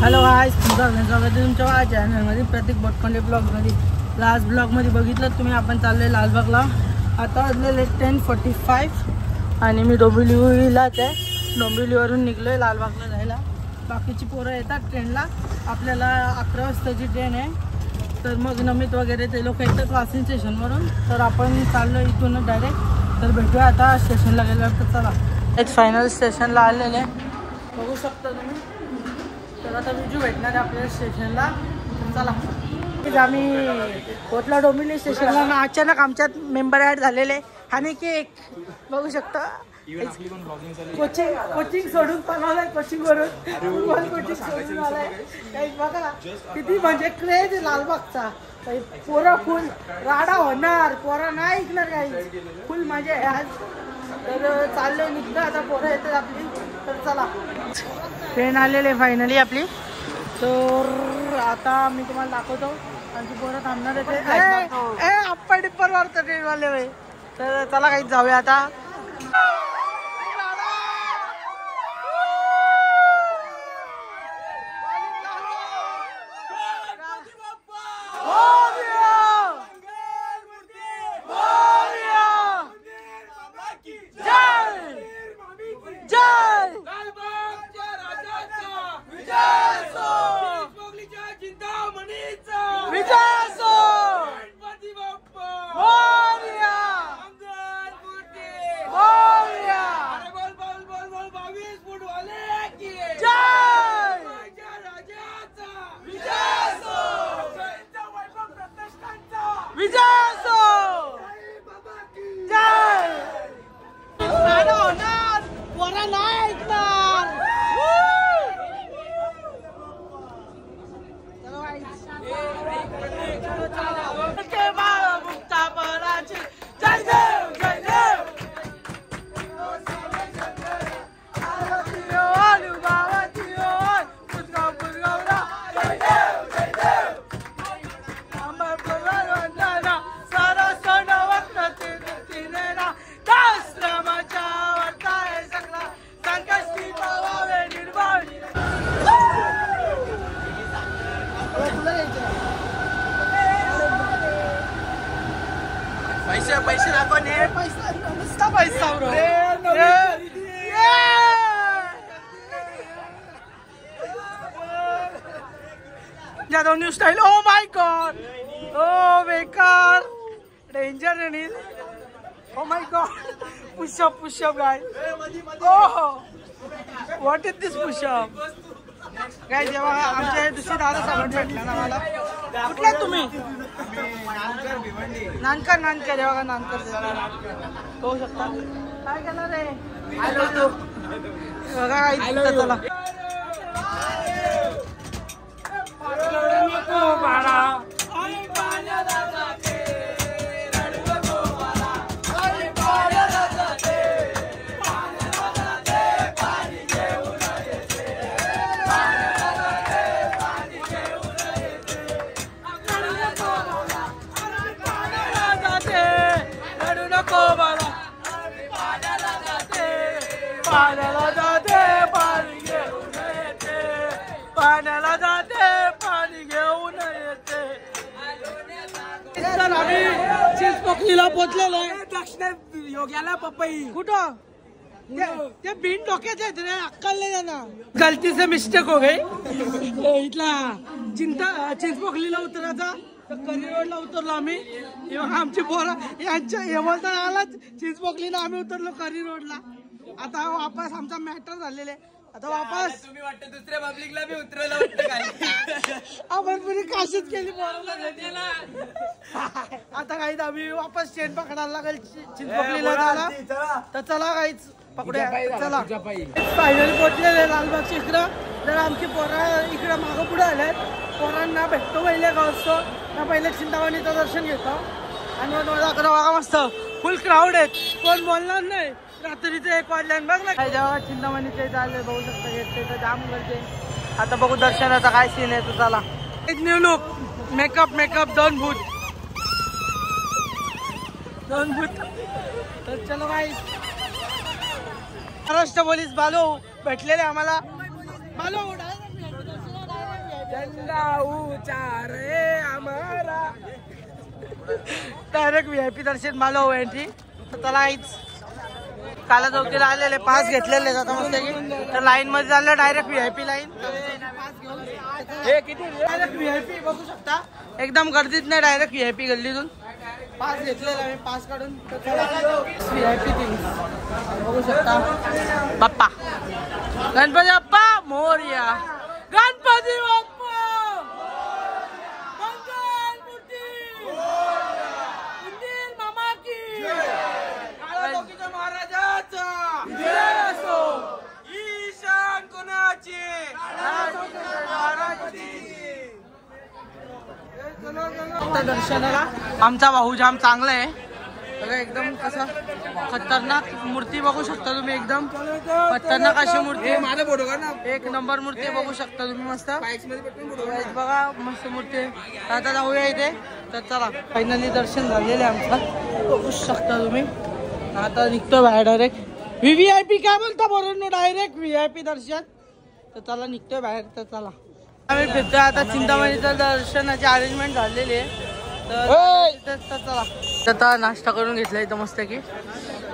Hello गाईस, स्वागत आहे तुमच्या माझ्या चॅनलमध्ये प्रतीक बोटखंडे ब्लॉगमध्ये. लास्ट ब्लॉगमध्ये बघितलं तुम्ही, आपण चाललोय लालबागला. आता वाजलेले 10:45 आणि मी डोंबिवलीलाच आहे. डोंबिवलीवरून निघलो आहे लालबागला जायला. बाकीची पोरं येतात ट्रेनला. आपल्याला 11 वाजताची ट्रेन आहे. तर मग नमित वगैरे ते लोक येतात वाशिम स्टेशनवरून. तर आपण चाललो इथूनच डायरेक्ट. तर भेटूया आता स्टेशनला गेल्यावर. चला, एक फायनल स्टेशनला आलेले बघू शकता तुम्ही. तर आता बिजू भेटणार आहे आपल्याला स्टेशनला. चला, आम्ही पोचला डोंबिवली स्टेशनला ना. अचानक आमच्यात मेंबर ॲड झालेले आणि केक बघू शकता. कोचिंग सोडून बनवलाय, कोचिंगवरून कोचिंग सोडून आलाय. काही बघा किती म्हणजे क्रेज लालबागचा. पोरा फुल राडा होणार, पोरा नाही ऐकणार काही. फुल मजा आहे आज. तर चाललोय निघतो आता, पोरं येतात आपली. तर चला, ट्रेन आलेली आहे फायनली आपली. तर आता मी तुम्हाला दाखवतो. आमची पोरं थांबणार आहे. अप्पर डिप्पर वाढतं ट्रेनवाले वे. तर चला काही जाऊया आता. पैसे दाखवणे, पैसा पैसा bro. Jadhav new style. Oh my god, oh बेकार, danger Anil. Oh my god, pushup pushup guy. Oh, what is this pushup काय. जेव्हा आमच्या दुसरी दादा सामान भेटला ना मला. कुठला तुम्ही? नानकर नानकर बघा, नानकर होऊ शकता. काय करणार आहे बघा. चला, पाण्याला जाते पाणी घेऊन येते, पाण्याला जाते पाणी घेऊन येते. तर आम्ही चिंचपोकलीला पोचलेलो आहे. दक्षिण योग्याला पपई कुठं ते बिन डोक्याचे आहेत रे, अक्कल नाही त्यांना. गलती से मिस्टेक हो गई. इथला चिंचपोकलीला उतरायचा. तर करी रोडला उतरलो आम्ही. आमची पोरं यांच्या हेमंत आलाच चिंचपोकलीला, आम्ही उतरलो करी रोडला. आता वापस आमचा मॅटर झालेले. आता वापस तुम्ही वाटतं दुसऱ्या पब्लिकला बी उतरवलं वाटतं काय. आपण पुरी काशीत केली पोराला. आता काहीच आम्ही वापस ट्रेन पकडायला लागेल चिंचपोकलीला जायला. तर चला काहीच पकडूया. चला, फायनली पोहोचलेले लालबागच्या इकडं. जर आमची पोरं इकडं मागं पुढे आल्यात. पोरांना भेटतो पहिले का असतो ना, पहिले चिंतामणीचं दर्शन घेतो आणि मग 11 वागा मस्त फुल क्राऊड आहेत. कोण बोलणार नाही. रात्रीचं 1 वाजल्यान बघ ना. जेव्हा चिंतामणीचे चालले बघू शकता, येते तर जाम करते. आता बघू दर्शनाचा काय सीन आहे. तर चला, एक न्यू लुक, मेकअप 2 भूत. तर चलो भाई, महाराष्ट्र पोलीस बालो भेटलेले आम्हाला. बालो झंडा ऊंचा रे हमारा. डायरेक्ट VIP दर्शन मला हो एंट्री. त्याला काला चौकीला आलेले पास घेतलेले आता मस्त तर लाईन मध्ये चाललं direct VIP line. Direct VIP बघू शकता एकदम गर्दीत नाही डायरेक्ट VIP गल्लीतून पास घेतलेला मी पास काढून VIP बघू शकता. बाप्पा गणपती बाप्पा मोरया. गणपती बाप्पा मंगल मूर्ती उंदीर मामा की काळा महाराजाचा जय असो. ईशान कोणाची दर्शनाला आमचा भाऊ जाम चांगला आहे बघा एकदम कसं खतरनाक मूर्ती बघू शकता तुम्ही एकदम खतरनाक अशी मूर्ती आहे. माझा फोटो काढ ना. एक नंबर मूर्ती बघू शकता तुम्ही मस्त बघा मस्त मूर्ती आहे. आता जाऊया इथे तर चला फायनली दर्शन झालेले आमचं बघू शकता तुम्ही. आता निघतो बाहेर डायरेक्ट VIP काय बोलता बरोबर डायरेक्ट VIP दर्शन तर चला निघतोय बाहेर तर चला आम्ही फिरतोय आता चिंतामणीचं दर्शनाची अरेंजमेंट झालेली आहे तर चला आता नाश्ता करून घेतला इथं मस्त की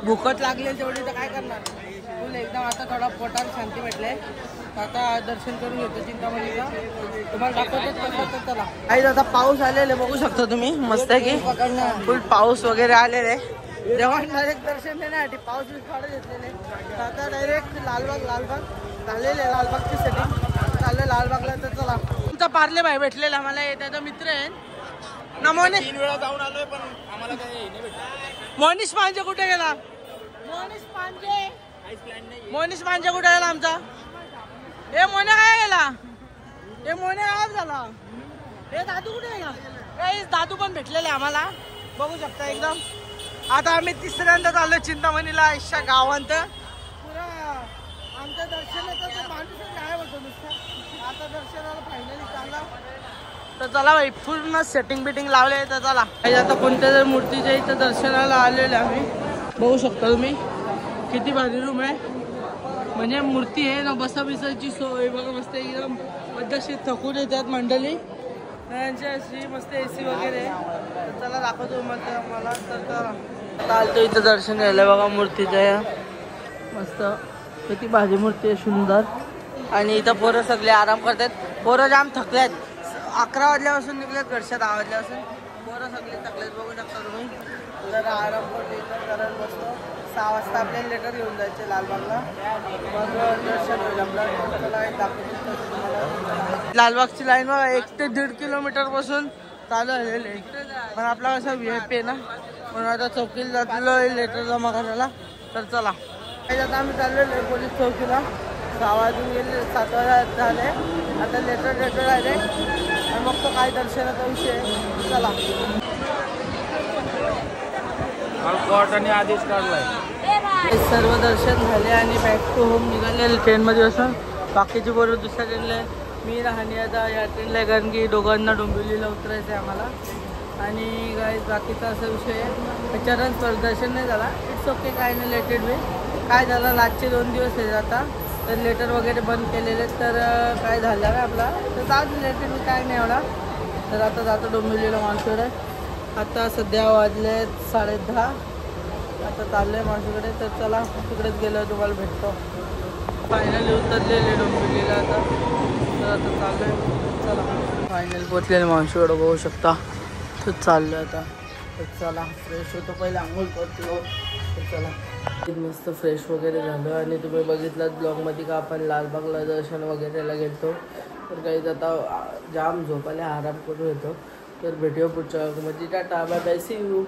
भूकच लागली तेवढी तर काय करणार फुल एकदम आता थोडा पोटाला शांती भेटले. आता दर्शन करून घेतो चिंतामणीला तुम्हाला दाखवतो तर चला. काही आता पाऊस आलेले बघू शकता तुम्ही मस्त की फुल पाऊस वगैरे आलेले जेव्हा डायरेक्ट दर्शन देण्यासाठी पाऊस काढत घेतलेले आता डायरेक्ट लालबाग झालेले लालबागची सेटिंग चालले लालबागला तर चला. तुमचा पार्ले भाई भेटलेला मला त्याचा मित्र आहे ना मोनिश. 3 वेळा जाऊन आलोय पण आम्हाला काही नाही भेटलं. मोनिश पांजे कुठे गेला. मोनिश पांजे कुठे गेला आमचा. हे मोने काय गेला. हे मोने गायब झाला. हे दादू कुठे गेला. दादू पण भेटलेले आम्हाला बघू शकता एकदम. आता आम्ही तिसऱ्यांदा चाललो चिंतामणीला आयुष्या गावांत पुरा आमच्या दर्शनाचा माणूसच काय होतो नुसतं. आता दर्शनाला फायनली चालला तर चला भाई पूर्ण सेटिंग बिटिंग लावले तर चला. आता कोणत्या तरी मूर्तीच्या इथं दर्शनाला आलेले आम्ही बघू शकता तुम्ही किती भारी रूम आहे म्हणजे मूर्ती आहे ना बसा बिसायची सोय बघा मस्त एकदम पद्धतशीर थकून येतात मंडळी त्यांची अशी मस्त AC वगैरे तर चला दाखवतो मला तर चला. आता आलतो इथं दर्शन घ्यायला बघा मूर्तीचं या मस्त किती भारी मूर्ती आहे सुंदर. आणि इथं पोरं सगळे आराम करतात. पोरं जाम थकल्यात 11 वाजल्यापासून निघल्यात घरच्या 10 वाजल्यापासून पोरं सगळे थकलेत बघू शकता तुम्ही. जरा आराम करतो इथं करत बसतो. 6 वाजता आपल्याला लेटर घेऊन जायचे लालबागला मग दर्शन होईल आपलं दाखवतो. लालबागची लाईन बघा 1 ते 1.5 किलोमीटर पासून चालू झालेलं आहे पण आपला असं VIP आहे ना म्हणून आता चौकीला जातलो लेटर जमा करायला तर चला. आता आम्ही चाललेलो आहे पोलीस चौकीला 6 वाजून गेले 7 वाजता झाले आता लेटर आले आणि मग तो काय दर्शनाचा विषय चला. कोर्टाने आदेश काढलाय. सर्व दर्शन झाले आणि बॅक टू होम निघाले ट्रेनमध्ये बसून. बाकीचे बरोबर दुसऱ्या ट्रेनला मी राहणे आता या ट्रेनला आहे कारण की दोघांना डोंबिवलीला उतरायचं आहे आम्हाला. आणि काय बाकीचा असा विषय आहे चरण प्रदर्शन नाही झाला. इट्स ओके काय नाही लेटेड वे काय झालं लास्टचे 2 दिवस आहे आता तर लेटर वगैरे बंद केलेले तर काय झालं आहे आपला तर आज लेटेड वे काय नाही एवढा. तर आता जातो डोंबिवलीला माणसाकडे आहे. आता सध्या वाजले 10:30 आता चाललं आहे माणसाकडे तर चला तिकडेच गेलं तुम्हाला भेटतो. फायनली उतरलेले डोंबिवलीला आता तर आता चालू आहे चला. फायनल पोचलेले माणसाकडे बघू शकता तर चाललं आता तर चला फ्रेश होतो पहिले आंघोळ करतो तर चला. मस्त फ्रेश वगैरे झालं आणि तुम्ही बघितलात ब्लॉगमध्ये का आपण लालबागला दर्शन वगैरेला गेलो तर काही आता जाम झोपायला आराम करून येतो तर भेटूया पुढच्या ब्लॉगमध्ये. Tata bye bye see you.